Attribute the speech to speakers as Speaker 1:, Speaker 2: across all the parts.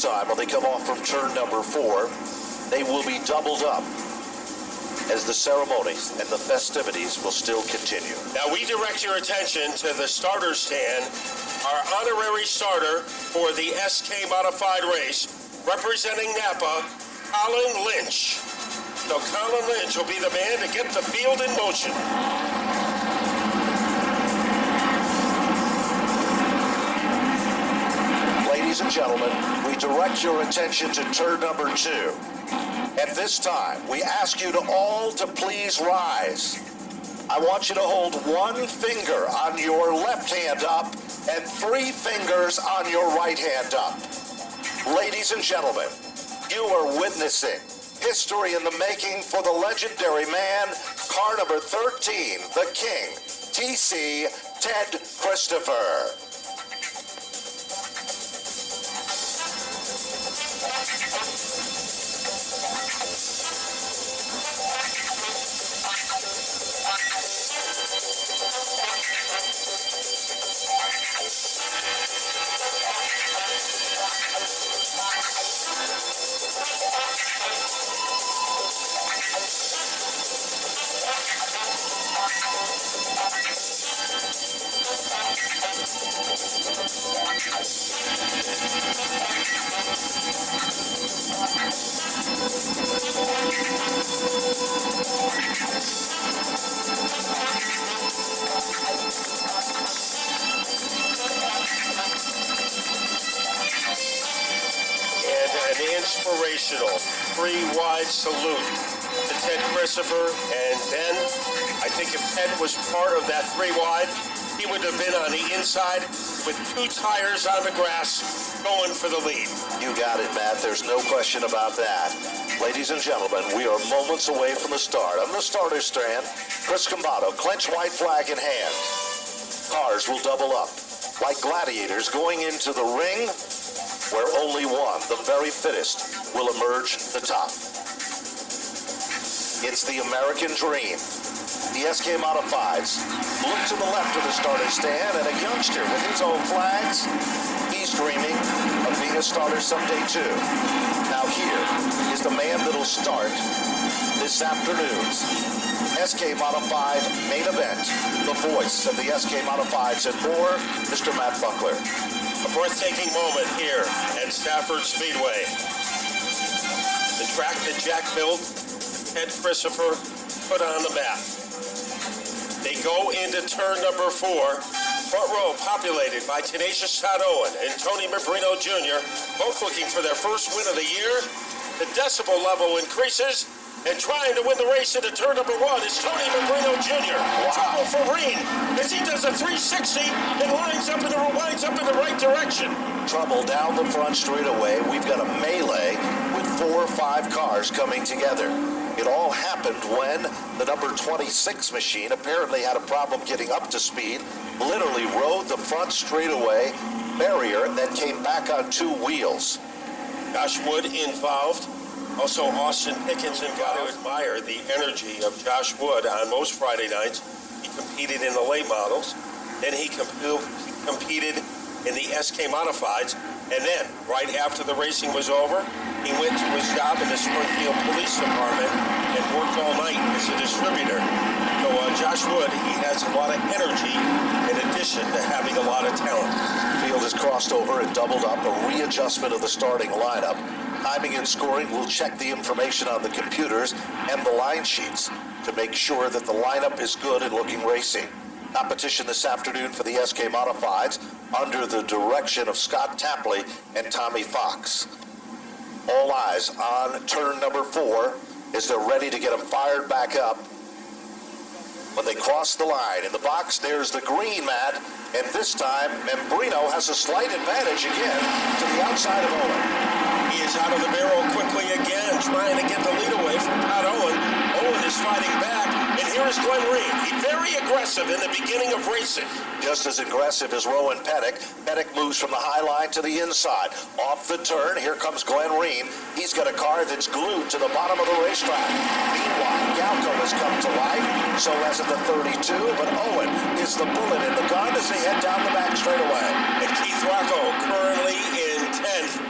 Speaker 1: time, when they come off from turn number 4, they will be doubled up as the ceremonies and the festivities will still continue.
Speaker 2: Now we direct your attention to the starter stand, our honorary starter for the SK Modified race, representing Napa, Colin Lynch. So Colin Lynch will be the man to get the field in motion.
Speaker 1: Ladies and gentlemen, we direct your attention to turn number 2. At this time, we ask you to all to please rise. I want you to hold one finger on your left hand up and 3 fingers on your right hand up. Ladies and gentlemen, you are witnessing history in the making for the legendary man, car number 13, the King, TC Ted Christopher.
Speaker 2: Inspirational 3-wide salute to Ted Christopher, and then I think if Ted was part of that 3-wide, he would have been on the inside with 2 tires on the grass going for the lead.
Speaker 1: You got it, Matt. There's no question about that. Ladies and gentlemen, we are moments away from the start. On the starter stand, Chris Combato, clench white flag in hand. Cars will double up like gladiators going into the ring, where only one, the very fittest, will emerge the top. It's the American dream. The SK Modifieds look to the left of the starter stand, and a youngster with his own flags, he's dreaming of being a starter someday too. Now here is the man that'll start this afternoon's SK Modified main event, the voice of the SK Modifieds and more, Mr. Matt Buckler.
Speaker 2: A breathtaking moment here at Stafford Speedway. The track that Jack built, Ted Christopher put on the map. They go into turn number 4. Front row populated by tenacious Todd Owen and Tony Membrino Jr., both looking for their first win of the year. The decibel level increases, and trying to win the race into turn number 1 is Tony Membrino Jr. Trouble for Reen as he does a 360 and winds up in the right direction.
Speaker 1: Trouble down the front straightaway. We've got a melee with 4 or 5 cars coming together. It all happened when the number 26 machine apparently had a problem getting up to speed, literally rode the front straightaway barrier and then came back on 2 wheels.
Speaker 2: Josh Wood involved. Also, Austin Pickens involved. Got to admire the energy of Josh Wood on most Friday nights. He competed in the late models. Then he competed in the SK Modifieds. And then, right after the racing was over, he went to his job in the Springfield Police Department and worked all night as a distributor. So Josh Wood, he has a lot of energy in addition to having a lot of talent.
Speaker 1: The field has crossed over and doubled up, a readjustment of the starting lineup. Timing and scoring will check the information on the computers and the line sheets to make sure that the lineup is good and looking racing. Competition this afternoon for the SK Modifieds under the direction of Scott Tapley and Tommy Fox. All eyes on turn number 4 as they're ready to get them fired back up. When they cross the line, in the box, there's the green mat, and this time, Membrino has a slight advantage again to the outside of Owen.
Speaker 2: He is out of the barrel quickly again, trying to get the lead away from Todd Owen. Owen is fighting back, and here is Glenn Reed. He's very aggressive in the beginning of racing.
Speaker 1: Just as aggressive as Rowan Pettick. Pettick moves from the high line to the inside. Off the turn, here comes Glenn Reed. He's got a car that's glued to the bottom of the racetrack. Meanwhile, Galco has come to life, so hasn't the 32, but Owen is the bullet in the gun as they head down the back straightaway.
Speaker 2: And Keith Rocco currently in 10th.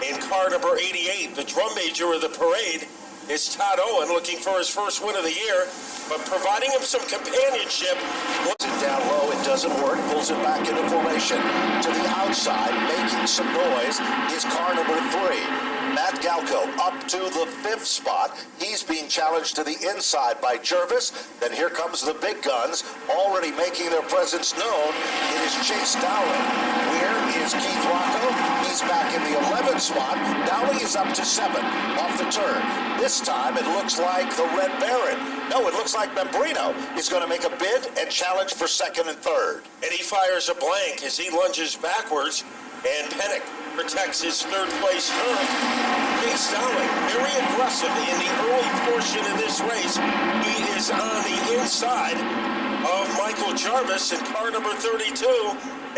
Speaker 2: In car number 88, the drum major of the parade, is Todd Owen, looking for his first win of the year, but providing him some companionship.
Speaker 1: Puts it down low, it doesn't work, pulls it back into formation. To the outside, making some noise, is car number 3. Matt Galco up to the 5th spot. He's being challenged to the inside by Jervis. Then here comes the big guns, already making their presence known. It is Chase Dowling. Where is Keith Rocco? He's back in the 11th spot. Dowling is up to 7 off the turn. This time it looks like the Red Baron. No, it looks like Membrino is going to make a bid and challenge for 2nd and 3rd.
Speaker 2: And he fires a blank as he lunges backwards, and Pennick protects his 3rd place turf. Chase Dowling, very aggressive in the early portion of this race. He is on the inside of Michael Jarvis in car number 32,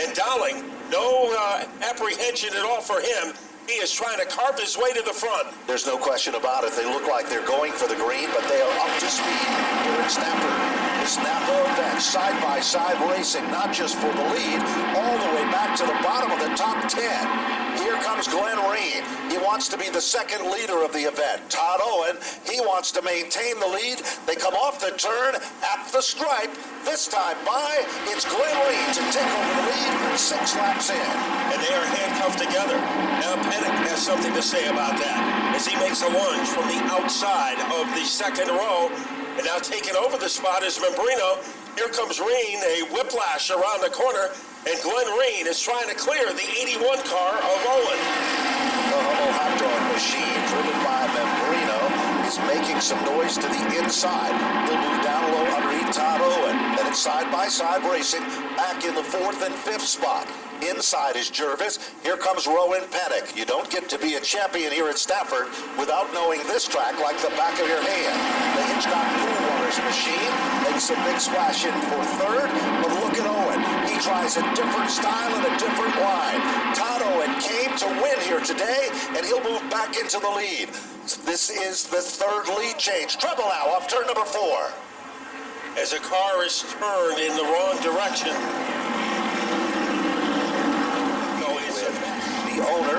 Speaker 2: and Dowling, no apprehension at all for him. He is trying to carve his way to the front.
Speaker 1: There's no question about it. They look like they're going for the green, but they are up to speed here at Stafford. This Napa event, side-by-side racing, not just for the lead, all the way back to the bottom of the top 10. Here comes Glenn Reen. He wants to be the 2nd leader of the event. Todd Owen, he wants to maintain the lead. They come off the turn at the stripe. This time by, it's Glenn Reen to take over the lead 6 laps in.
Speaker 2: And they are handcuffed together. Now Pennick has something to say about that as he makes a lunge from the outside of the 2nd row. And now taking over the spot is Membrino. Here comes Reen, a whiplash around the corner, and Glenn Reen is trying to clear the 81 car of Owen.
Speaker 1: The Hummel hot dog machine, driven by Membrino, is making some noise to the inside. He'll move down low underneath Todd Owen. Then it's side-by-side racing back in the 4th and 5th spot. Inside is Jervis. Here comes Rowan Pennick. You don't get to be a champion here at Stafford without knowing this track like the back of your hand. The Hitchcock Pool Waters machine makes a big splash in for 3rd, but look at Owen. He tries a different style and a different line. Todd Owen came to win here today, and he'll move back into the lead. This is the 3rd lead change. Treble now off turn number 4.
Speaker 2: As a car is turned in the wrong direction,
Speaker 1: the owner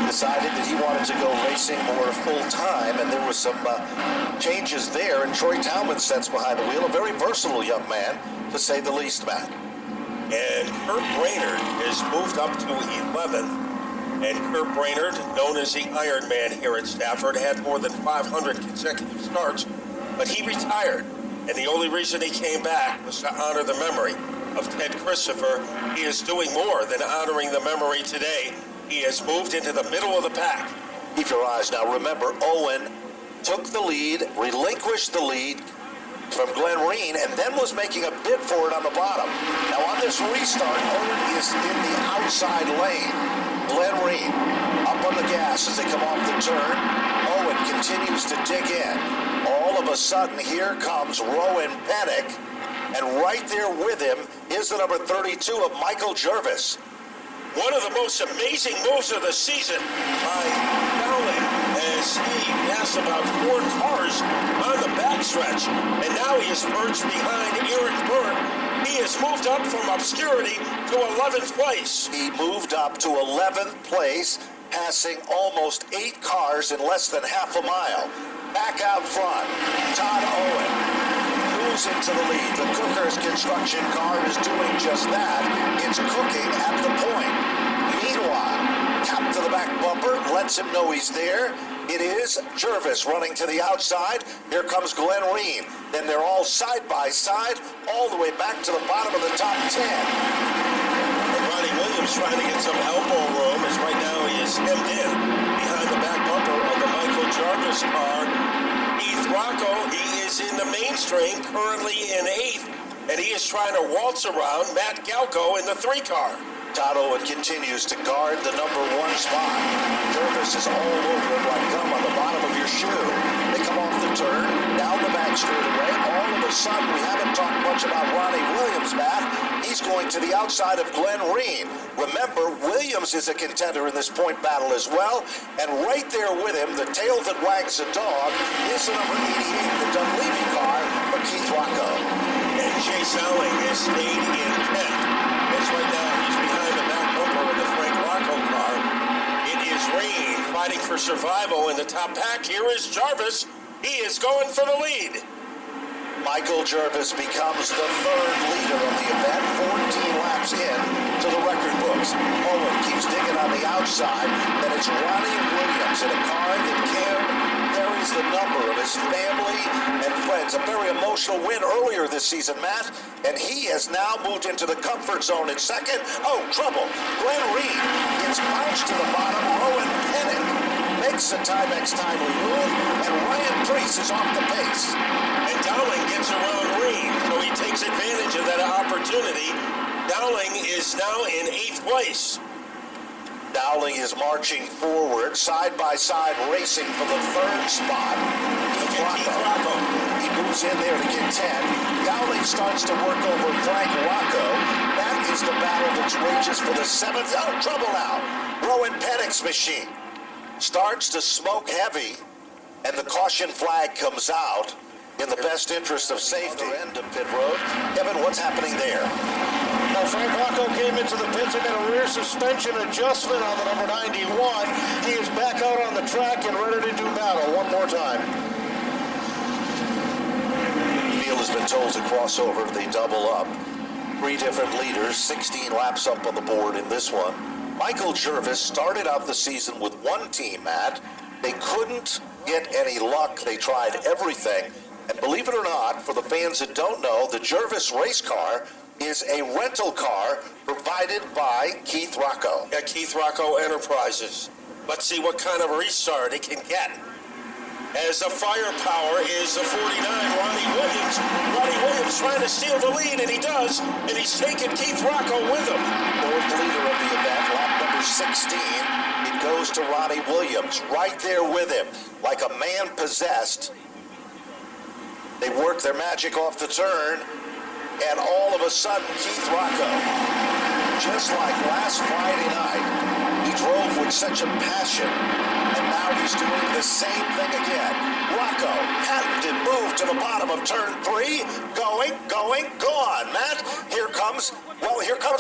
Speaker 1: decided that he wanted to go racing more full time, and there was some changes there, and Troy Talman sits behind the wheel, a very versatile young man, to say the least, Matt.
Speaker 2: and Kurt Brainerd has moved up to 11th. And Kurt Brainerd, known as the Iron Man here at Stafford, had more than 500 consecutive starts, but he retired. And the only reason he came back was to honor the memory of Ted Christopher. He is doing more than honoring the memory today. He has moved into the middle of the pack.
Speaker 1: Keep your eyes. Now remember, Owen took the lead, relinquished the lead from Glenn Reen, and then was making a bid for it on the bottom. Now on this restart, Owen is in the outside lane. Glenn Reen up on the gas as they come off the turn. Owen continues to dig in. All of a sudden, here comes Rowan Pennick, and right there with him is the number 32 of Michael Jervis.
Speaker 2: One of the most amazing moves of the season by Dowling as he passed about 4 cars on the backstretch, and now he is perched behind Eric Burt. He has moved up from obscurity to 11th place.
Speaker 1: He moved up to 11th place, passing almost 8 cars in less than half a mile. Back out front, Todd Owen moves into the lead. The Cookers construction car is doing just that. It's cooking at the point. Meanwhile, tap to the back bumper, lets him know he's there. It is Jervis running to the outside. Here comes Glenn Reen. Then they're all side by side, all the way back to the bottom of the top 10.
Speaker 2: And Ronnie Williams trying to get some elbow room as right now he is hemmed in behind the back bumper of the Michael Jarvis car. Keith Rocco, he is in the mainstream, currently in 8th, and he is trying to waltz around Matt Galco in the 3 car.
Speaker 1: Todd Owen continues to guard the number 1 spot. Jervis is all over him like gum on the bottom of your shoe. They come off the turn, down the back straightaway. All of a sudden, we haven't talked much about Ronnie Williams, Matt. He's going to the outside of Glenn Reen. Remember, Williams is a contender in this point battle as well. And right there with him, the tail that wags the dog, is the number 88, the Dunleavy car for Keith Rocco.
Speaker 2: And Chase Alling has stayed in 10th. As right now he's behind the back bumper of the Frank Rocco car. It is Green fighting for survival in the top pack. Here is Jarvis. He is going for the lead.
Speaker 1: Michael Jarvis becomes the third leader of the event, 14 laps in to the record books. Owen keeps digging on the outside, then it's Ronnie Williams in a car that carries the number of his family and friends. A very emotional win earlier this season, Matt, and he has now moved into the comfort zone in second. Oh, trouble. Glenn Reed gets bounced to the bottom. Rowan Pennick makes the Timex timely move, and Ryan Preece is off the pace.
Speaker 2: And Dowling gets around Reed, so he takes advantage of that opportunity. Dowling is now in 8th place.
Speaker 1: Dowling is marching forward, side by side, racing for the third spot.
Speaker 2: Keith Rocco.
Speaker 1: He moves in there to contend. Dowling starts to work over Frank Rocco. That is the battle that rages for the 7th. Oh, trouble now. Rowan Pennick's machine starts to smoke heavy, and the caution flag comes out in the best interest of safety. End of pit road. Kevin, what's happening there?
Speaker 3: Now, Frank Rocco came into the pits and got a rear suspension adjustment on the number 91. He is back out on the track and ready to do battle one more time.
Speaker 1: Field has been told to cross over. They double up. 3 different leaders, 16 laps up on the board in this one. Michael Jarvis started out the season with one team, Matt. They couldn't get any luck. They tried everything. And believe it or not, for the fans that don't know, the Jarvis race car is a rental car provided by Keith Rocco.
Speaker 2: At Keith Rocco Enterprises. Let's see what kind of restart it can get. As the firepower is the 49, Ronnie Williams. Ronnie Williams trying to steal the lead, and he does. And he's taking Keith Rocco with him.
Speaker 1: Fourth leader of the event, lap number 16. It goes to Ronnie Williams, right there with him, like a man possessed. They work their magic off the turn, and all of a sudden, Keith Rocco, just like last Friday night, he drove with such a passion, and now he's doing the same thing again. Rocco, patented move to the bottom of turn 3, going, gone. Matt, here comes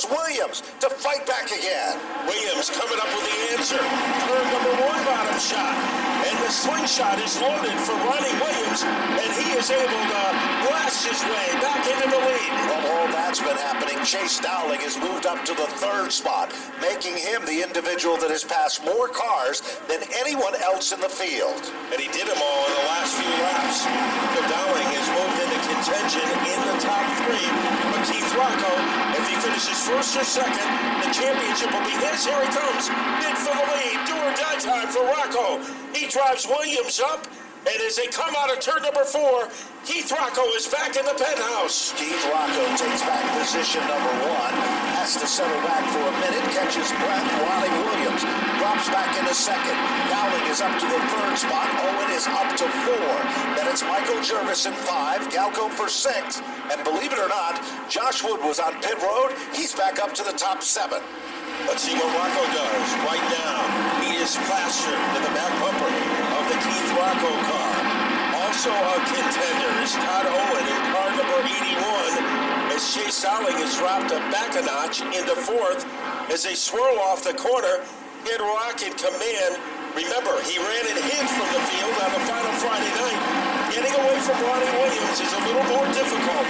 Speaker 1: Williams to fight back again.
Speaker 2: Williams coming up with the answer. Turn number 1 bottom shot. And the slingshot is loaded for Ronnie Williams, and he is able to blast his way back into the lead.
Speaker 1: Well, all that's been happening. Chase Dowling has moved up to the 3rd spot, making him the individual that has passed more cars than anyone else in the field.
Speaker 2: And he did them all in the last few laps. So Dowling has moved into contention in the top 3. But Keith Rocco, if he finishes 1st or 2nd, the championship will be his. Here he comes. In for the lead. Do or die time for Rocco. He drives Williams up, and as they come out of turn number 4, Keith Rocco is back in the penthouse.
Speaker 1: Keith Rocco takes back position number 1, has to settle back for a minute, catches breath. Ronnie Williams drops back into 2nd. Dowling is up to the 3rd spot. Owen is up to 4. Then it's Michael Jarvis in 5, Galco for 6. And believe it or not, Josh Wood was on pit road. He's back up to the top 7.
Speaker 2: Let's see what Rocco does. Right now, he is faster than the back bumper of the Keith Rocco car. Also a contender is Todd Owen in car number 81, as Chase Dowling has dropped back a notch into 4th as they swirl off the corner. Kid Rock in command. Remember, he ran and hid from the field on the final Friday night. Getting away from Ronnie Williams is a little more difficult.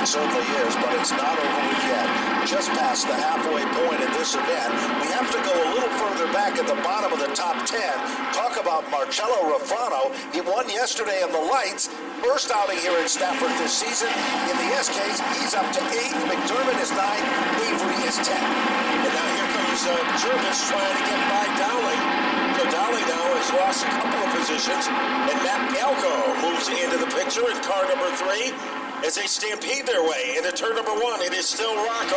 Speaker 1: It certainly is, but it's not over with yet. Just past the halfway point in this event, we have to go a little further back at the bottom of the top 10. Talk about Marcello Rafano. He won yesterday in the lights. First outing here in Stafford this season. In the SKs, he's up to 8th. McDermott is 9th. Avery is 10th.
Speaker 2: And now here comes Jarvis trying to get by Dowling. So Dowling now has lost a couple of positions, and Matt Galco moves into the picture in car number 3 as they stampede their way into turn number 1. It is still Rocco.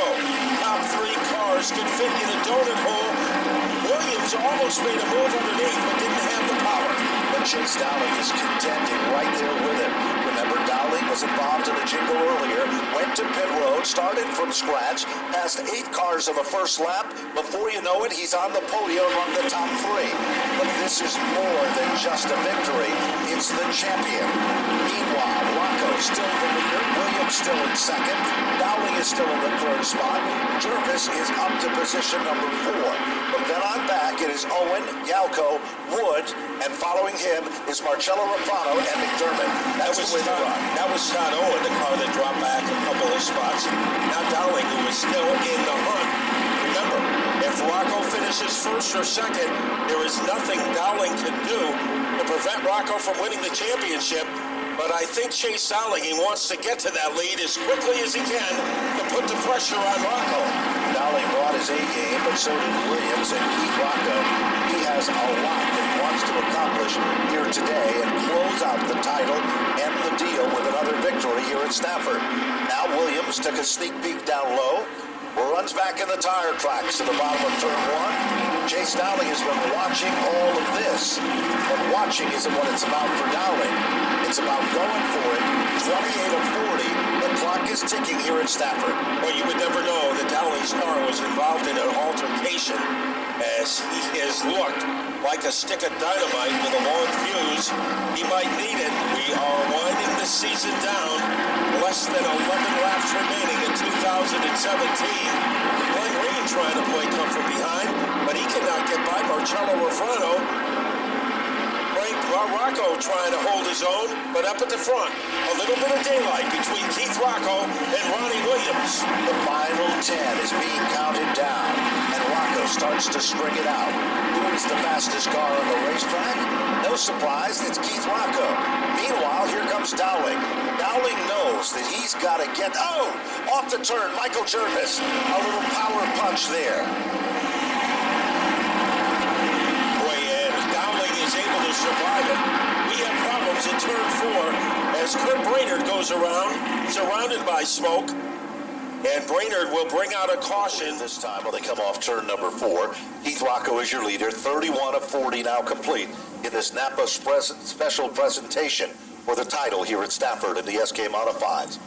Speaker 2: Top 3 cars can fit in a donut hole. Williams almost made a move underneath, but didn't have the power.
Speaker 1: But Chase Dowling is contending right there with him. Remember, Dowling was involved in a jingle earlier, went to pit road, started from scratch, passed 8 cars on the first lap. Before you know it, he's on the podium among the top 3. But this is more than just a victory. It's the champion. Meanwhile, Rocco still the leader. Williams still in second. Dowling is still in the third spot. Jervis is up to position number 4. From then on back, it is Owen, Yalco, Wood, and following him is Marcello Rafano and McDermott. That's the way to run.
Speaker 2: That was Todd Owen, the car that dropped back a couple of spots. Now Dowling, who is still in the hunt. Remember, if Rocco finishes first or second, there is nothing Dowling can do to prevent Rocco from winning the championship. But I think Chase Dowling, he wants to get to that lead as quickly as he can to put the pressure on Rocco.
Speaker 1: Dowling brought his A game, but so did Williams and Keith Rocco. He has a lot that he wants to accomplish here today and close out the title and the deal with another victory here at Stafford. Now Williams took a sneak peek down low, runs back in the tire tracks to the bottom of turn 1. Chase Dowling has been watching all of this, but watching isn't what it's about for Dowling. It's about going for it. 28 of 40. The clock is ticking here at Stafford.
Speaker 2: Well, you would never know that Dowling's car was involved in an altercation, as he has looked like a stick of dynamite with a long fuse. He might need it. We are winding the season down. Less than 11 laps remaining in 2017. Glenn Green trying to play come from behind, but he cannot get by Marcello Rafano. Rocco trying to hold his own, but up at the front, a little bit of daylight between Keith Rocco and Ronnie Williams.
Speaker 1: The final 10 is being counted down, and Rocco starts to string it out. Who is the fastest car on the racetrack? No surprise, it's Keith Rocco. Meanwhile, here comes Dowling. Dowling knows that he's got to get, off the turn, Michael Jervis. A little power punch there.
Speaker 2: Able to survive it. We have problems in turn 4 as Kurt Brainerd goes around, surrounded by smoke, and Brainerd will bring out a caution.
Speaker 1: This time, when they come off turn number 4, Keith Rocco is your leader, 31 of 40 now complete in this Napa special presentation for the title here at Stafford in the SK Modifieds.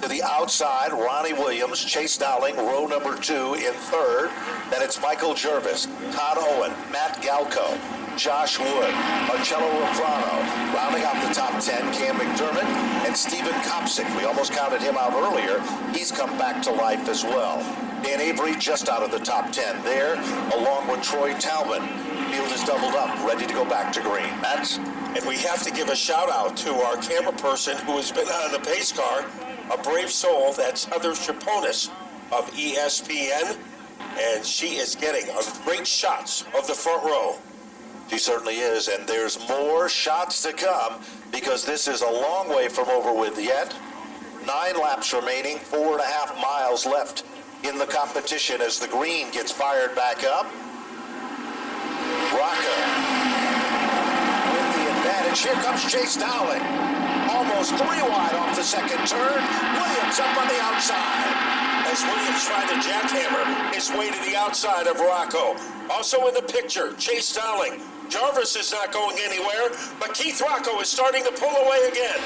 Speaker 1: To the outside, Ronnie Williams, Chase Dowling, row number 2 in third. Then it's Michael Jervis, Todd Owen, Matt Galco, Josh Wood, Marcello Rafano. Rounding out the top 10, Cam McDermott and Stephen Kopsick. We almost counted him out earlier. He's come back to life as well. Dan Avery just out of the top 10 there, along with Troy Talbot. Field is doubled up, ready to go back to green.
Speaker 2: And we have to give a shout out to our camera person who has been on the pace car, a brave soul. That's Heather Chaponis of ESPN, and she is getting great shots of the front row.
Speaker 1: She certainly is, and there's more shots to come because this is a long way from over with yet. 9 laps remaining, 4.5 miles left in the competition as the green gets fired back up. Rocco with the advantage. Here comes Chase Dowling. Almost 3 wide off the second turn. Williams up on the outside.
Speaker 2: As Williams trying to jackhammer his way to the outside of Rocco. Also in the picture, Chase Dowling. Jarvis is not going anywhere, but Keith Rocco is starting to pull away again.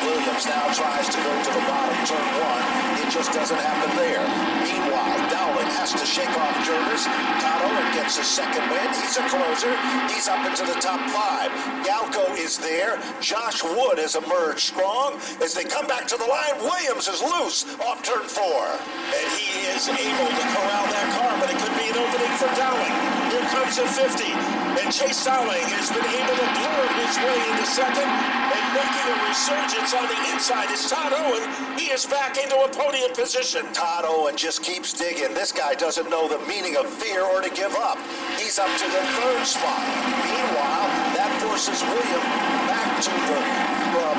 Speaker 1: Williams now tries to go to the bottom, turn 1. It just doesn't happen there. Meanwhile, Dowling has to shake off Jervis. Todd Owen gets his second win. He's a closer. He's up into the top 5. Galco is there. Josh Wood has emerged strong. As they come back to the line, Williams is loose off turn 4.
Speaker 2: And he is able to corral that car, but it could be an opening for Dowling. Here comes a 50. And Chase Dowling has been able to blur his way into second and making a resurgence on the inside is Todd Owen. He is back into a podium position.
Speaker 1: Todd Owen just keeps digging. This guy doesn't know the meaning of fear or to give up. He's up to the 3rd spot. Meanwhile, that forces William back to the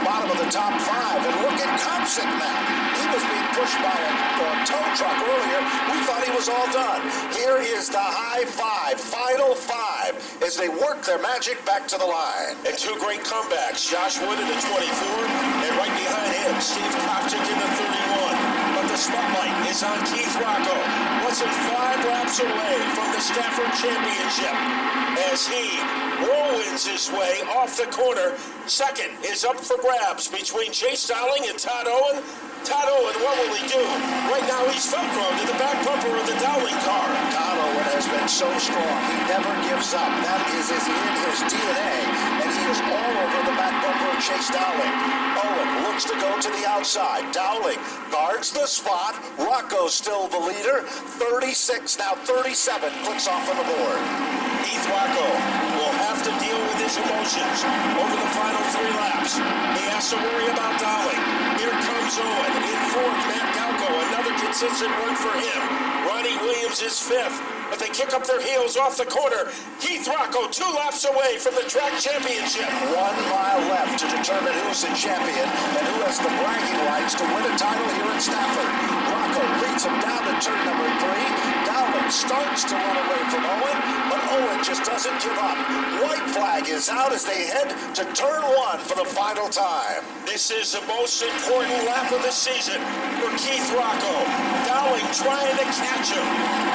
Speaker 1: bottom of the top 5. And look at Kopsick now. He was being pushed by a tow truck earlier. We thought he was all done. Here is the high 5, final 5, as they work their magic back to the line.
Speaker 2: And 2 great comebacks. Josh Wood in the 24, and right behind him, Steve Kopsick in the 31. But the spotlight is on Keith Rocco, less than 5 laps away from the Stafford Championship, as he whirlwinds his way off the corner. Second is up for grabs between Chase Dowling and Todd Owen. Todd Owen, what will he do? Right now he's Velcro to the back bumper of the Dowling car.
Speaker 1: Todd Owen has been so strong. He never gives up. That is in his DNA. Chase Dowling. Owen looks to go to the outside. Dowling guards the spot. Rocco's still the leader. 36, now 37, clicks off on the board.
Speaker 2: Keith Rocco will have to deal with his emotions over the final 3 laps. He has to worry about Dowling. Here comes Owen. In fourth, Matt Galco. Another consistent run for him. Ronnie Williams is fifth, but they kick up their heels off the corner. Keith Rocco 2 laps away from the track championship.
Speaker 1: 1 mile left to determine who's the champion and who has the bragging rights to win a title here at Stafford. Rocco leads him down to turn number 3. Dowling starts to run away from Owen, but Owen just doesn't give up. White flag is out as they head to turn 1 for the final time.
Speaker 2: This is the most important lap of the season for Keith Rocco. Dowling trying to catch him,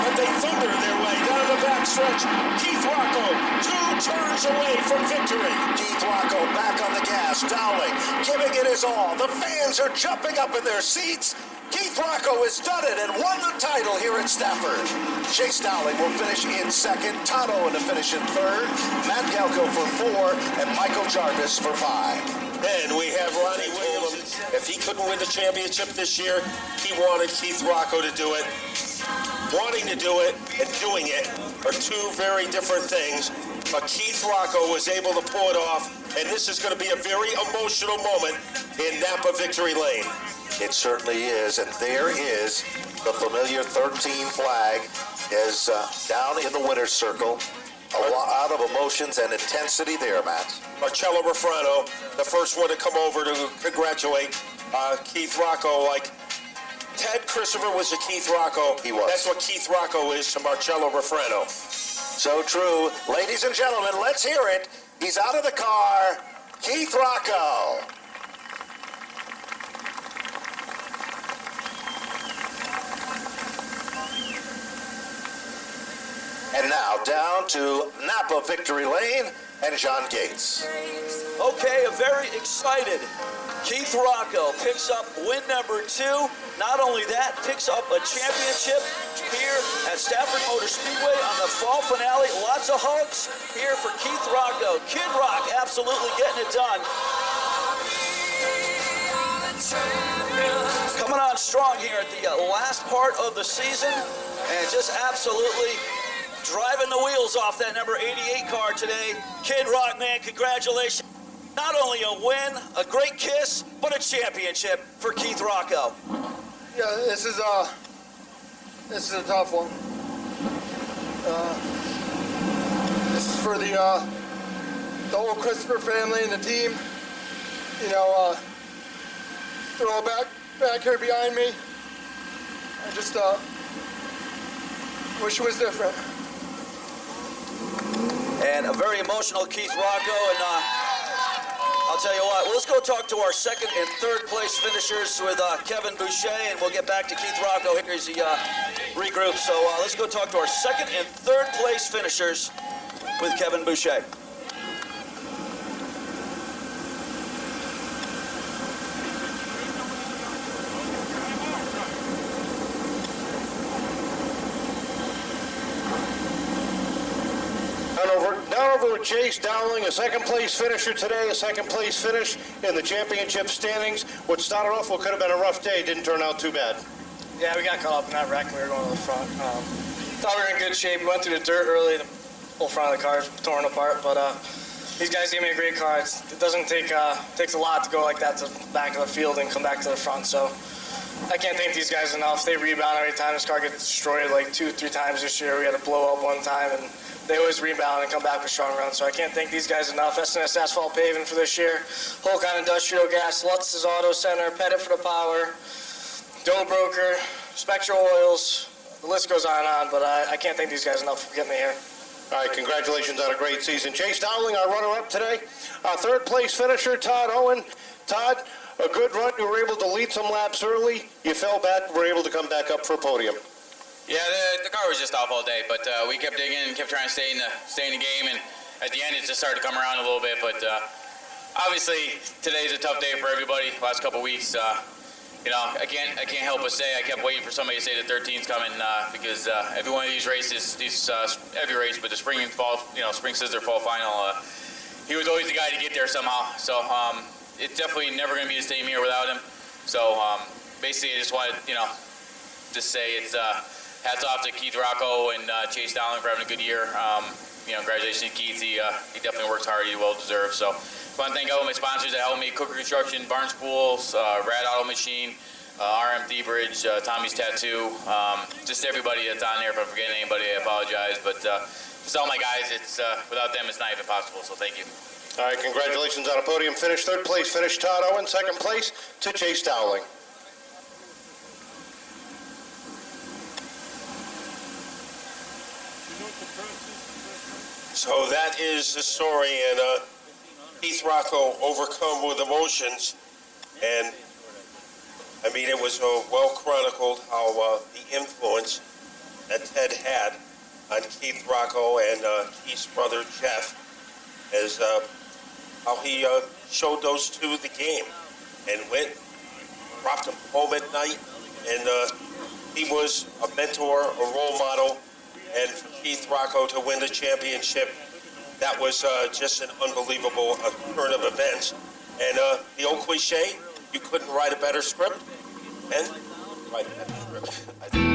Speaker 2: but they thunder their way down the backstretch. Keith Rocco 2 turns away from victory.
Speaker 1: Keith Rocco back on the gas. Dowling giving it his all. The fans are jumping up in their seats. Keith Rocco has done it and won the title here at Stafford. Chase Dowling will finish in second. Todd Owen to finish in third. Matt Galco for 4 and Michael Jarvis for 5.
Speaker 2: And we have Ronnie Williams. If he couldn't win the championship this year, he wanted Keith Rocco to do it. Wanting to do it and doing it are 2 very different things. But Keith Rocco was able to pull it off, and this is going to be a very emotional moment in Napa Victory Lane.
Speaker 1: It certainly is, and there is the familiar 13 flag is down in the winner's circle. A lot of emotions and intensity there, Matt.
Speaker 2: Marcello Refrano, the first one to come over to congratulate Keith Rocco. Like Ted Christopher was to Keith Rocco.
Speaker 1: He was.
Speaker 2: That's what Keith Rocco is to Marcello Refrano.
Speaker 1: So true. Ladies and gentlemen, let's hear it. He's out of the car. Keith Rocco. And now down to Napa Victory Lane and John Gates.
Speaker 4: Okay, a very excited Keith Rocco picks up win number 2. Not only that, picks up a championship here at Stafford Motor Speedway on the fall finale. Lots of hugs here for Keith Rocco. Kid Rock absolutely getting it done. Coming on strong here at the last part of the season and just absolutely driving the wheels off that number 88 car today. Kid Rock, man, congratulations. Not only a win, a great kiss, but a championship for Keith Rocco.
Speaker 5: Yeah, this is a tough one. This is for the whole Christopher family and the team. You know, they're all back here behind me. I just wish it was different.
Speaker 4: And a very emotional Keith Rocco, and I'll tell you what, let's go talk to our second and third place finishers with Kevin Boucher, and we'll get back to Keith Rocco here as he regroups. So let's go talk to our second and third place finishers with Kevin Boucher.
Speaker 3: Down over with Chase Dowling, a second place finisher today, a second place finish in the championship standings. What started off what could have been a rough day didn't turn out too bad.
Speaker 5: Yeah, we got caught up in that wreck when we were going to the front. Thought we were in good shape. We went through the dirt early. The whole front of the car is torn apart, but these guys gave me a great car. It doesn't take takes a lot to go like that to the back of the field and come back to the front. So I can't thank these guys enough. They rebound every time. This car gets destroyed like 2-3 times this year. We had to blow up one time, and they always rebound and come back with strong runs. So I can't thank these guys enough. S&S Asphalt Paving for this year. Holcon Industrial Gas, Lutz's Auto Center, Pettit for the power, Doe Broker, Spectral Oils. The list goes on and on, but I can't thank these guys enough for getting me here.
Speaker 3: All right, congratulations on a great season. Chase Dowling, our runner-up today. Third place finisher, Todd Owen. Todd, a good run. You were able to lead some laps early. You fell back, were able to come back up for a podium.
Speaker 6: Yeah, the car was just off all day, but we kept digging and kept trying to stay in the game, and at the end it just started to come around a little bit. But obviously today's a tough day for everybody. Last couple weeks, you know, I can't help but say I kept waiting for somebody to say the 13's coming because every one of these races, every race, but the spring and fall, spring scissor fall final, he was always the guy to get there somehow. So it's definitely never going to be the same year without him. So basically, I just wanted, just say it's hats off to Keith Rocco and Chase Dowling for having a good year. Congratulations to Keith. He definitely works hard. He well deserved. So I want to thank all of my sponsors that helped me: Cooker Construction, Barnes Pools, Rad Auto Machine, RM Bridge, Tommy's Tattoo, just everybody that's on there. If I'm forgetting anybody, I apologize. But just all my guys, it's without them, it's not even possible. So thank you.
Speaker 3: All right, congratulations on a podium finish. Third place finish, Todd Owen. Second place to Chase Dowling.
Speaker 2: So that is the story, and Keith Rocco overcome with emotions, and I mean it was well chronicled how the influence that Ted had on Keith Rocco and Keith's brother Jeff, as how he showed those two the game and dropped them home at night, and he was a mentor, a role model. And for Keith Rocco to win the championship, that was just an unbelievable turn of events. And the old cliche, you couldn't write a better script, and write a better script.